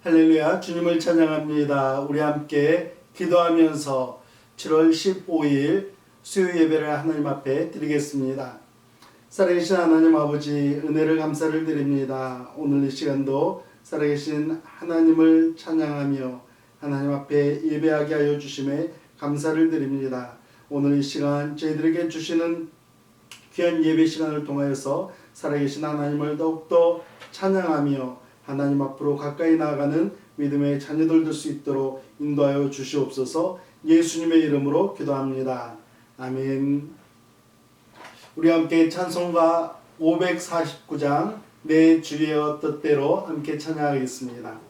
할렐루야, 주님을 찬양합니다. 우리 함께 기도하면서 7월 15일 수요 예배를 하나님 앞에 드리겠습니다. 살아계신 하나님 아버지, 은혜를 감사를 드립니다. 오늘 이 시간도 살아계신 하나님을 찬양하며 하나님 앞에 예배하게 하여 주심에 감사를 드립니다. 오늘 이 시간 저희들에게 주시는 귀한 예배 시간을 통하여서 살아계신 하나님을 더욱더 찬양하며 하나님 앞으로 가까이 나아가는 믿음의 자녀들 될 수 있도록 인도하여 주시옵소서. 예수님의 이름으로 기도합니다. 아멘. 우리 함께 찬송가 549장 내 주의 뜻대로 함께 찬양하겠습니다.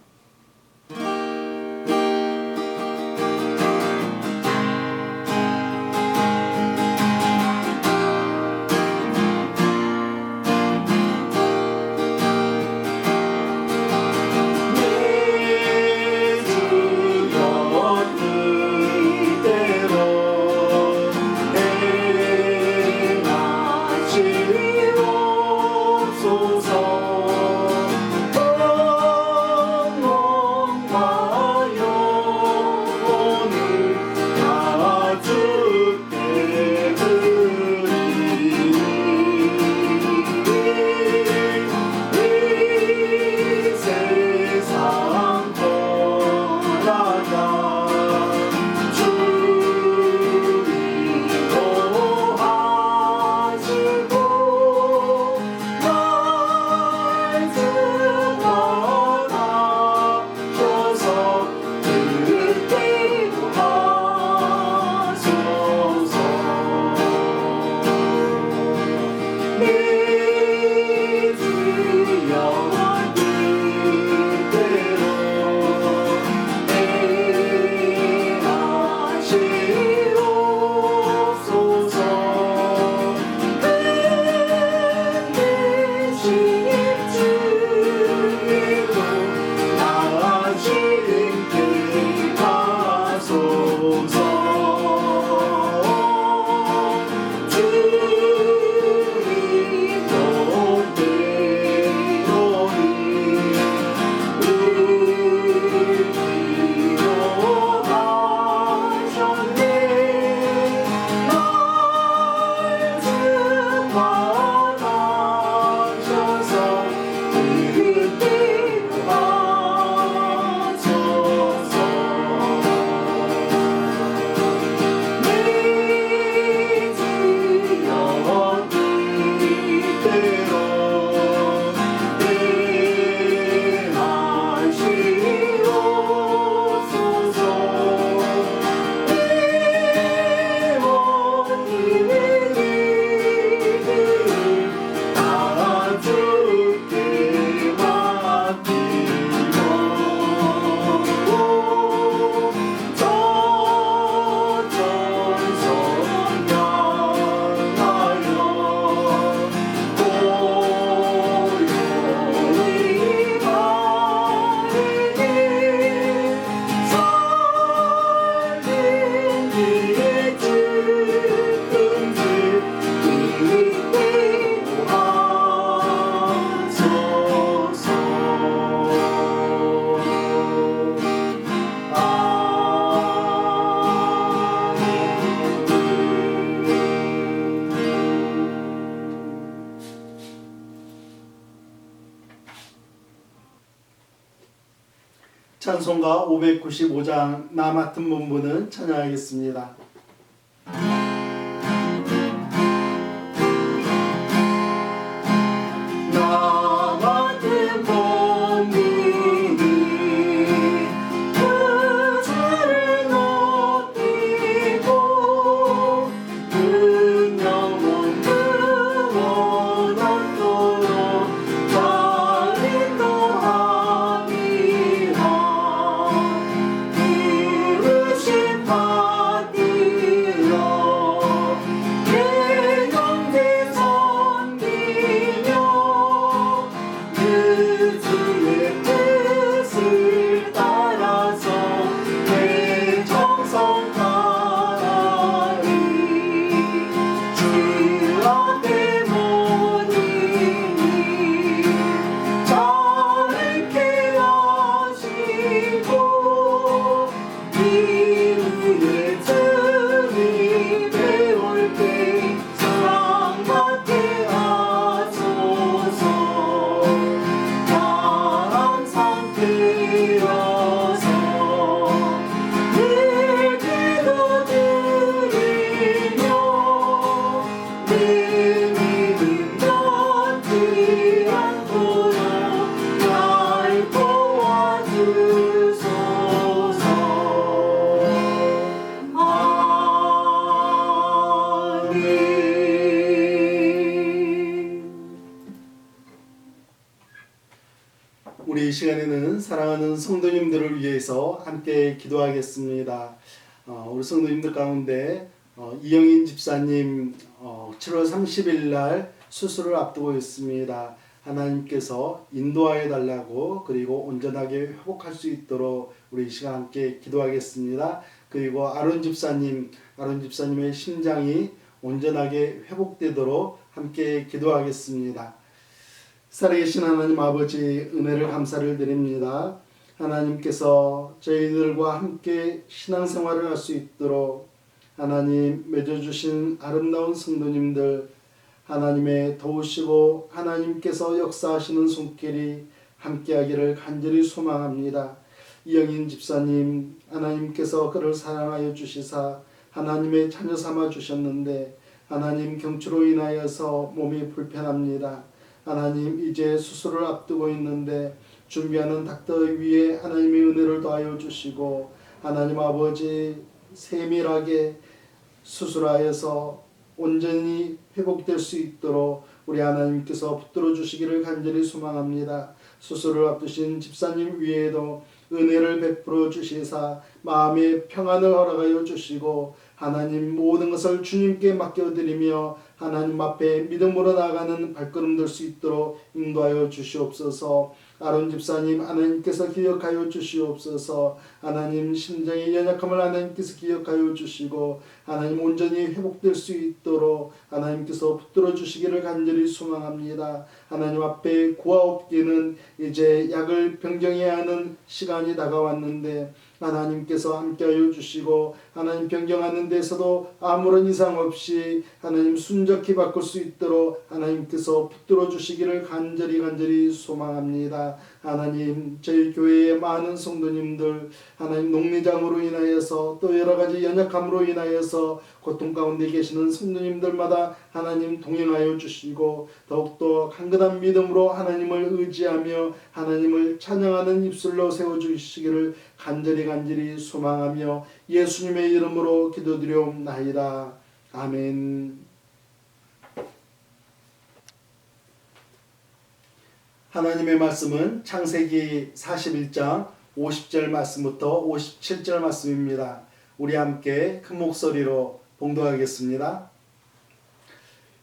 찬송가 595장 나 맡은 본분은 찬양하겠습니다. 나 맡은 본분은 그 죄를 높이고 그 영혼 구원하도록 날 인도하리라. 이루신 바 우리 이 시간에는 사랑하는 성도님들을 위해서 함께 기도하겠습니다. 우리 성도님들 가운데 이영인 집사님 7월 30일 날 수술을 앞두고 있습니다. 하나님께서 인도하여 달라고, 그리고 온전하게 회복할 수 있도록 우리 이 시간 함께 기도하겠습니다. 그리고 아론 집사님의 심장이 온전하게 회복되도록 함께 기도하겠습니다. 살아계신 하나님 아버지, 은혜를 감사를 드립니다. 하나님께서 저희들과 함께 신앙생활을 할 수 있도록 하나님 맺어주신 아름다운 성도님들, 하나님의 도우시고 하나님께서 역사하시는 손길이 함께하기를 간절히 소망합니다. 이영인 집사님, 하나님께서 그를 사랑하여 주시사 하나님의 자녀 삼아 주셨는데 하나님 경추로 인하여서 몸이 불편합니다. 하나님 이제 수술을 앞두고 있는데 준비하는 닥터 위에 하나님의 은혜를 더하여 주시고 하나님 아버지 세밀하게 수술하여서 온전히 회복될 수 있도록 우리 하나님께서 붙들어 주시기를 간절히 소망합니다. 수술을 앞두신 집사님 위에도 은혜를 베풀어 주시사 마음의 평안을 허락하여 주시고 하나님 모든 것을 주님께 맡겨드리며 하나님 앞에 믿음으로 나아가는 발걸음 될 수 있도록 인도하여 주시옵소서. 아론 집사님 하나님께서 기억하여 주시옵소서. 하나님 심장의 연약함을 하나님께서 기억하여 주시고 하나님 온전히 회복될 수 있도록 하나님께서 붙들어 주시기를 간절히 소망합니다. 하나님 앞에 구하옵기는 이제 약을 변경해야 하는 시간이 다가왔는데 하나님께서 함께하여 주시고 하나님 변경하는 데서도 아무런 이상 없이 하나님 순적히 바꿀 수 있도록 하나님께서 붙들어 주시기를 간절히 소망합니다. 하나님 저희 교회의 많은 성도님들 하나님 녹리장으로 인하여서 또 여러가지 연약함으로 인하여서 고통 가운데 계시는 성도님들마다 하나님 동행하여 주시고 더욱더 강건한 믿음으로 하나님을 의지하며 하나님을 찬양하는 입술로 세워주시기를 간절히 소망하며 예수님의 이름으로 기도드리옵나이다. 아멘. 하나님의 말씀은 창세기 41장 50절 말씀부터 57절 말씀입니다. 우리 함께 큰 목소리로 봉독하겠습니다.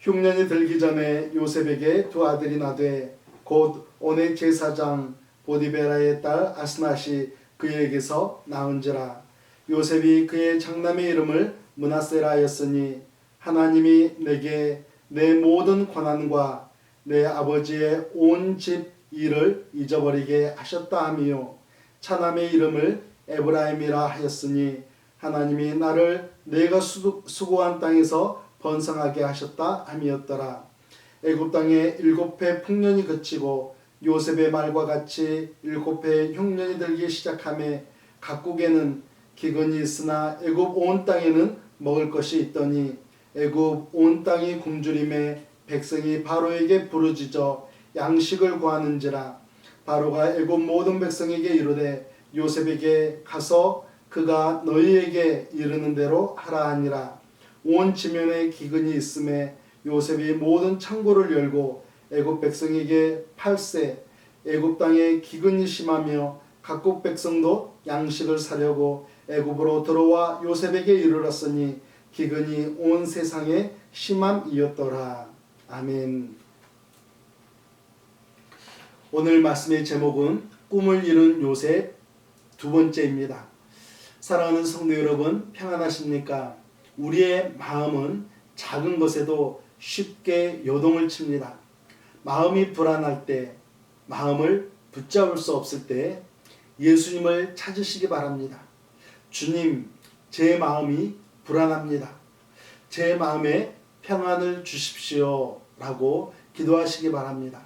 흉년이 들기 전에 요셉에게 두 아들이 나되 곧 온의 제사장 보디베라의 딸 아스낫이 그에게서 낳은지라. 요셉이 그의 장남의 이름을 므낫세라 하였으니 하나님이 내게 내 모든 권한과 내 아버지의 온 집 일을 잊어버리게 하셨다 하며 차남의 이름을 에브라임이라 하였으니 하나님이 나를 내가 수고한 땅에서 번성하게 하셨다 함이었더라. 애굽 땅에 7해 풍년이 그치고 요셉의 말과 같이 7해 흉년이 들기 시작하매 각국에는 기근이 있으나 애굽 온 땅에는 먹을 것이 있더니 애굽 온 땅이 굶주림에 백성이 바로에게 부르짖어 양식을 구하는지라. 바로가 애굽 모든 백성에게 이르되 요셉에게 가서 그가 너희에게 이르는 대로 하라 하니라. 온 지면에 기근이 있음에 요셉이 모든 창고를 열고 애굽 백성에게 팔세. 애굽 땅에 기근이 심하며 각국 백성도 양식을 사려고 애굽으로 들어와 요셉에게 이르렀으니 기근이 온 세상에 심함이었더라. 아멘. 오늘 말씀의 제목은 꿈을 이룬 요셉 두 번째입니다. 사랑하는 성도 여러분, 평안하십니까? 우리의 마음은 작은 것에도 쉽게 요동을 칩니다. 마음이 불안할 때, 마음을 붙잡을 수 없을 때 예수님을 찾으시기 바랍니다. 주님, 제 마음이 불안합니다. 제 마음에 평안을 주십시오 라고 기도하시기 바랍니다.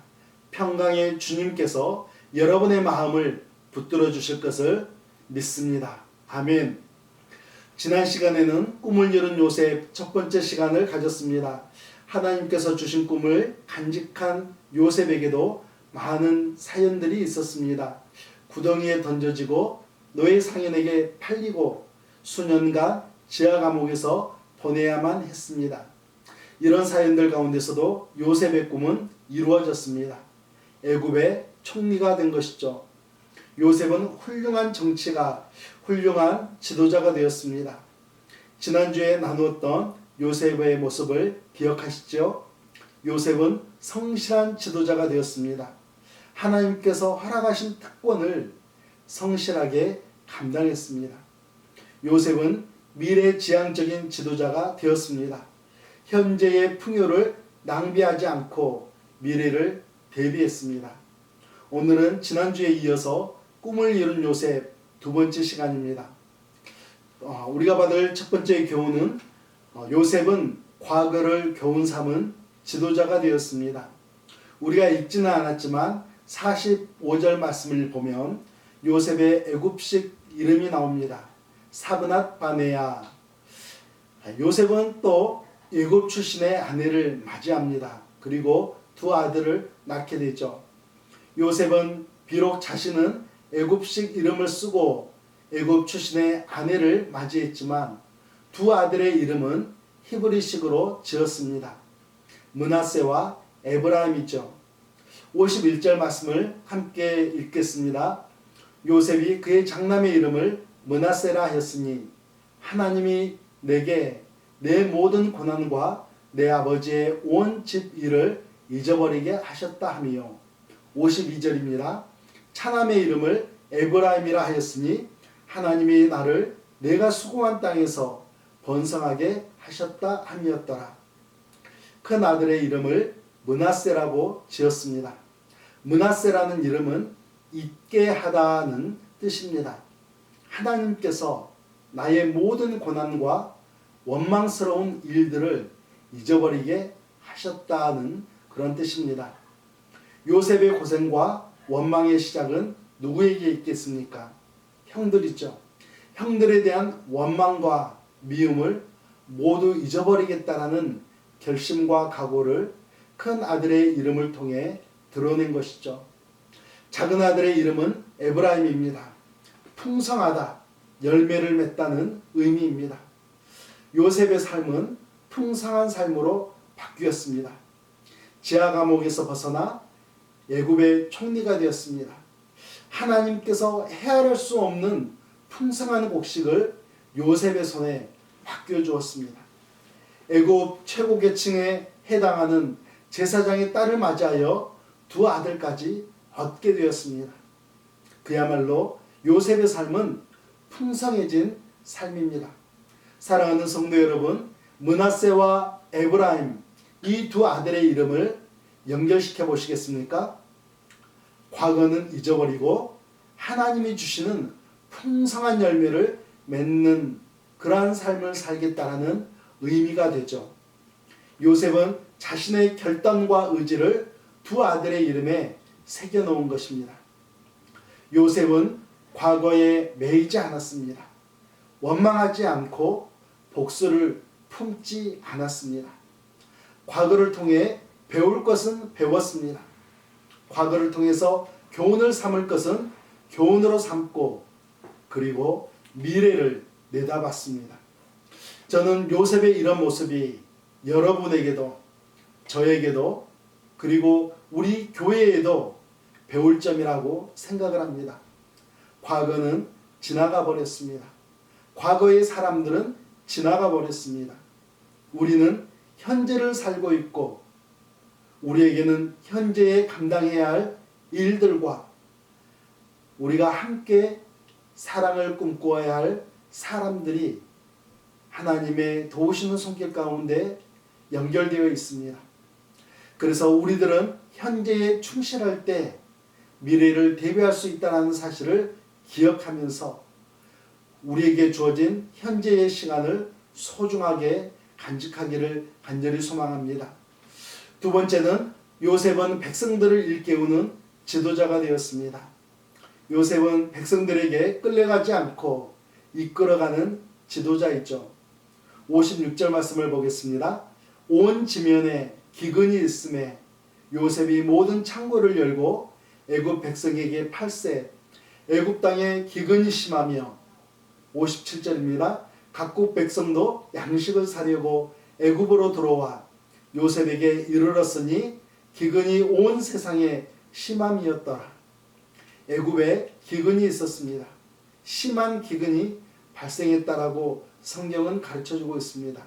평강의 주님께서 여러분의 마음을 붙들어 주실 것을 믿습니다. 아멘. 지난 시간에는 꿈을 이룬 요셉 첫 번째 시간을 가졌습니다. 하나님께서 주신 꿈을 간직한 요셉에게도 많은 사연들이 있었습니다. 구덩이에 던져지고 노예 상인에게 팔리고 수년간 지하 감옥에서 보내야만 했습니다. 이런 사연들 가운데서도 요셉의 꿈은 이루어졌습니다. 애굽의 총리가 된 것이죠. 요셉은 훌륭한 정치가, 훌륭한 지도자가 되었습니다. 지난주에 나누었던 요셉의 모습을 기억하시죠? 요셉은 성실한 지도자가 되었습니다. 하나님께서 허락하신 특권을 성실하게 감당했습니다. 요셉은 미래지향적인 지도자가 되었습니다. 현재의 풍요를 낭비하지 않고 미래를 대비했습니다. 오늘은 지난주에 이어서 꿈을 이룬 요셉 두 번째 시간입니다. 우리가 받을 첫 번째 교훈은 요셉은 과거를 교훈 삼은 지도자가 되었습니다. 우리가 읽지는 않았지만 45절 말씀을 보면 요셉의 애굽식 이름이 나옵니다. 사브낫 바네아. 요셉은 또 애굽 출신의 아내를 맞이합니다. 그리고 두 아들을 낳게 되죠. 요셉은 비록 자신은 애굽식 이름을 쓰고 애굽 출신의 아내를 맞이했지만 두 아들의 이름은 히브리식으로 지었습니다. 므낫세와 에브라임이죠. 51절 말씀을 함께 읽겠습니다. 요셉이 그의 장남의 이름을 므낫세라 하였으니 하나님이 내게 내 모든 고난과 내 아버지의 온 집 일을 잊어버리게 하셨다 하며 52절입니다. 차남의 이름을 에브라임이라 하였으니 하나님이 나를 내가 수고한 땅에서 번성하게 하셨다 함이었더라. 큰 아들의 이름을 므낫세라고 지었습니다. 므낫세라는 이름은 잊게 하다는 뜻입니다. 하나님께서 나의 모든 고난과 원망스러운 일들을 잊어버리게 하셨다는 그런 뜻입니다. 요셉의 고생과 원망의 시작은 누구에게 있겠습니까? 형들이죠. 형들에 대한 원망과 미움을 모두 잊어버리겠다라는 결심과 각오를 큰 아들의 이름을 통해 드러낸 것이죠. 작은 아들의 이름은 에브라임입니다. 풍성하다, 열매를 맺다는 의미입니다. 요셉의 삶은 풍성한 삶으로 바뀌었습니다. 지하 감옥에서 벗어나 애굽의 총리가 되었습니다. 하나님께서 헤아릴 수 없는 풍성한 곡식을 요셉의 손에 맡겨주었습니다. 애굽 최고 계층에 해당하는 제사장의 딸을 맞이하여 두 아들까지 얻게 되었습니다. 그야말로 요셉의 삶은 풍성해진 삶입니다. 사랑하는 성도 여러분, 므낫세와 에브라임 이 두 아들의 이름을 연결시켜 보시겠습니까? 과거는 잊어버리고 하나님이 주시는 풍성한 열매를 맺는 그러한 삶을 살겠다라는 의미가 되죠. 요셉은 자신의 결단과 의지를 두 아들의 이름에 새겨놓은 것입니다. 요셉은 과거에 매이지 않았습니다. 원망하지 않고 복수를 품지 않았습니다. 과거를 통해 배울 것은 배웠습니다. 과거를 통해서 교훈을 삼을 것은 교훈으로 삼고 그리고 미래를 내다봤습니다. 저는 요셉의 이런 모습이 여러분에게도 저에게도 그리고 우리 교회에도 배울 점이라고 생각을 합니다. 과거는 지나가 버렸습니다. 과거의 사람들은 지나가 버렸습니다. 우리는 현재를 살고 있고 우리에게는 현재에 감당해야 할 일들과 우리가 함께 사랑을 꿈꾸어야 할 사람들이 하나님의 도우시는 손길 가운데 연결되어 있습니다. 그래서 우리들은 현재에 충실할 때 미래를 대비할 수 있다는 사실을 기억하면서 우리에게 주어진 현재의 시간을 소중하게 간직하기를 간절히 소망합니다. 두 번째는 요셉은 백성들을 일깨우는 지도자가 되었습니다. 요셉은 백성들에게 끌려가지 않고 이끌어가는 지도자이죠. 56절 말씀을 보겠습니다. 온 지면에 기근이 있음에 요셉이 모든 창고를 열고 애굽 백성에게 팔세 애굽 땅에 기근이 심하며 57절입니다. 각국 백성도 양식을 사려고 애굽으로 들어와 요셉에게 이르렀으니 기근이 온 세상에 심함이었더라. 애굽에 기근이 있었습니다. 심한 기근이 발생했다라고 성경은 가르쳐주고 있습니다.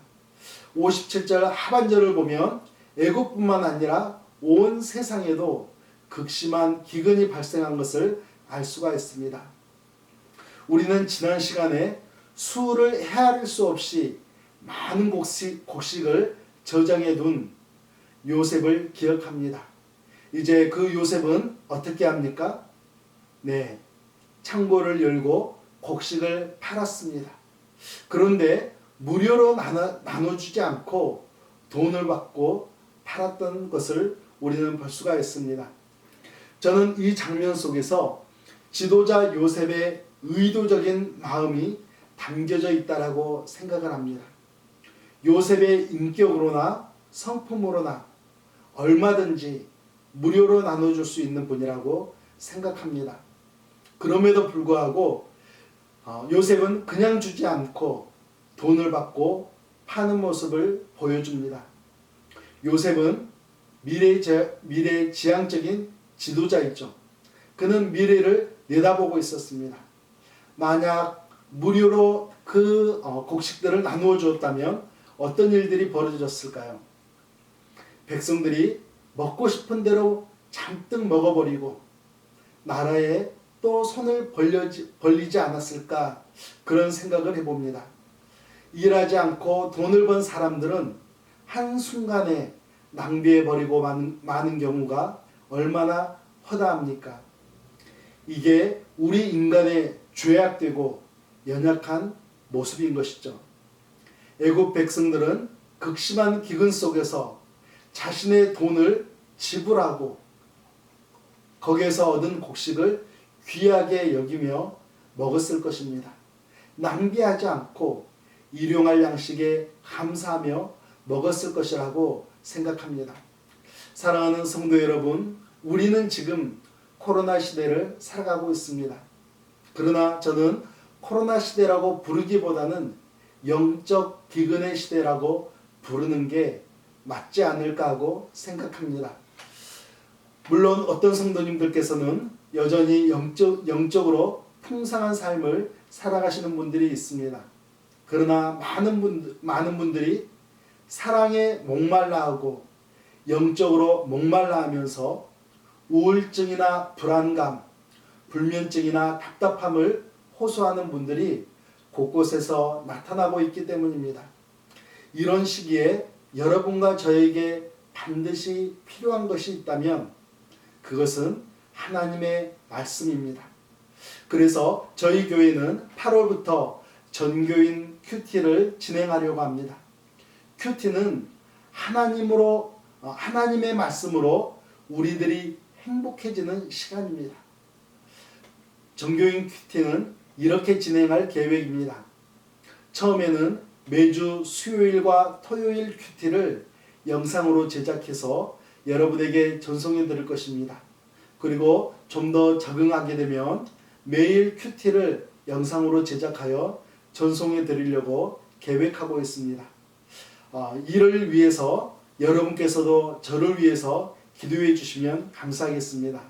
57절 하반절을 보면 애굽뿐만 아니라 온 세상에도 극심한 기근이 발생한 것을 알 수가 있습니다. 우리는 지난 시간에 수를 헤아릴 수 없이 많은 곡식을 저장해 둔 요셉을 기억합니다. 이제 그 요셉은 어떻게 합니까? 네, 창고를 열고 곡식을 팔았습니다. 그런데 무료로 나눠주지 않고 돈을 받고 팔았던 것을 우리는 볼 수가 있습니다. 저는 이 장면 속에서 지도자 요셉의 의도적인 마음이 담겨져 있다라고 생각을 합니다. 요셉의 인격으로나 성품으로나 얼마든지 무료로 나눠줄 수 있는 분이라고 생각합니다. 그럼에도 불구하고 요셉은 그냥 주지 않고 돈을 받고 파는 모습을 보여줍니다. 요셉은 미래지향적인 지도자이죠. 그는 미래를 내다보고 있었습니다. 만약 무료로 그 곡식들을 나누어 주었다면 어떤 일들이 벌어졌을까요? 백성들이 먹고 싶은 대로 잔뜩 먹어버리고 나라에 또 손을 벌리지 않았을까, 그런 생각을 해봅니다. 일하지 않고 돈을 번 사람들은 한순간에 낭비해버리고 마는 경우가 얼마나 허다합니까? 이게 우리 인간의 죄악되고 연약한 모습인 것이죠. 애굽 백성들은 극심한 기근 속에서 자신의 돈을 지불하고 거기에서 얻은 곡식을 귀하게 여기며 먹었을 것입니다. 낭비하지 않고 일용할 양식에 감사하며 먹었을 것이라고 생각합니다. 사랑하는 성도 여러분, 우리는 지금 코로나 시대를 살아가고 있습니다. 그러나 저는 코로나 시대라고 부르기보다는 영적 기근의 시대라고 부르는 게 맞지 않을까 하고 생각합니다. 물론 어떤 성도님들께서는 여전히 영적으로 풍성한 삶을 살아가시는 분들이 있습니다. 그러나 많은 분들이 사랑에 목말라하고 영적으로 목말라하면서 우울증이나 불안감, 불면증이나 답답함을 호소하는 분들이 곳곳에서 나타나고 있기 때문입니다. 이런 시기에 여러분과 저에게 반드시 필요한 것이 있다면 그것은 하나님의 말씀입니다. 그래서 저희 교회는 8월부터 전교인 큐티를 진행하려고 합니다. 큐티는 하나님의 말씀으로 우리들이 행복해지는 시간입니다. 전교인 큐티는 이렇게 진행할 계획입니다. 처음에는 매주 수요일과 토요일 큐티를 영상으로 제작해서 여러분에게 전송해 드릴 것입니다. 그리고 좀 더 적응하게 되면 매일 큐티를 영상으로 제작하여 전송해 드리려고 계획하고 있습니다. 이를 위해서 여러분께서도 저를 위해서 기도해 주시면 감사하겠습니다.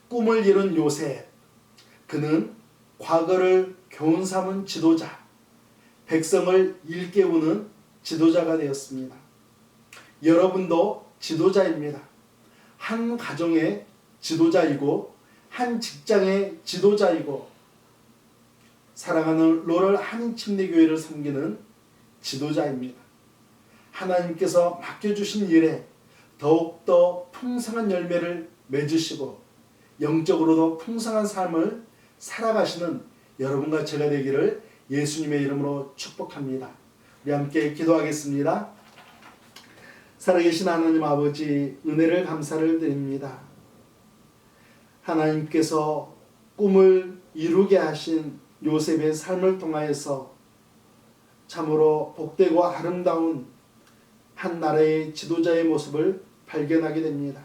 꿈을 이룬 요셉, 그는 과거를 교훈 삼은 지도자, 백성을 일깨우는 지도자가 되었습니다. 여러분도 지도자입니다. 한 가정의 지도자이고 한 직장의 지도자이고 사랑하는 로럴 한인침례교회를 섬기는 지도자입니다. 하나님께서 맡겨주신 일에 더욱더 풍성한 열매를 맺으시고 영적으로도 풍성한 삶을 살아가시는 여러분과 제가 되기를 예수님의 이름으로 축복합니다. 우리 함께 기도하겠습니다. 살아계신 하나님 아버지, 은혜를 감사를 드립니다. 하나님께서 꿈을 이루게 하신 요셉의 삶을 통하여서 참으로 복되고 아름다운 한 나라의 지도자의 모습을 발견하게 됩니다.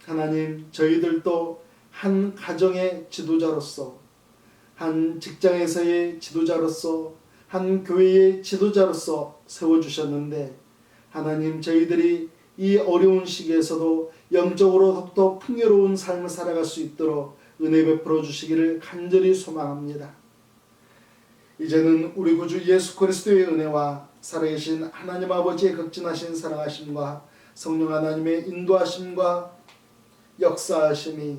하나님, 저희들도 한 가정의 지도자로서, 한 직장에서의 지도자로서, 한 교회의 지도자로서 세워주셨는데 하나님, 저희들이 이 어려운 시기에서도 영적으로 더욱더 풍요로운 삶을 살아갈 수 있도록 은혜 베풀어 주시기를 간절히 소망합니다. 이제는 우리 구주 예수 그리스도의 은혜와 살아계신 하나님 아버지의 극진하신 사랑하심과 성령 하나님의 인도하심과 역사하심이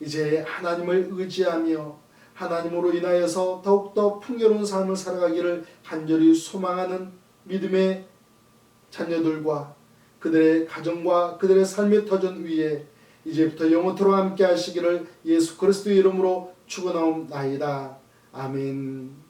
이제 하나님을 의지하며 하나님으로 인하여서 더욱더 풍요로운 삶을 살아가기를 간절히 소망하는 믿음의 자녀들과 그들의 가정과 그들의 삶의 터전 위에 이제부터 영원토록 함께 하시기를 예수 그리스도의 이름으로 축원하옵나이다. 아멘.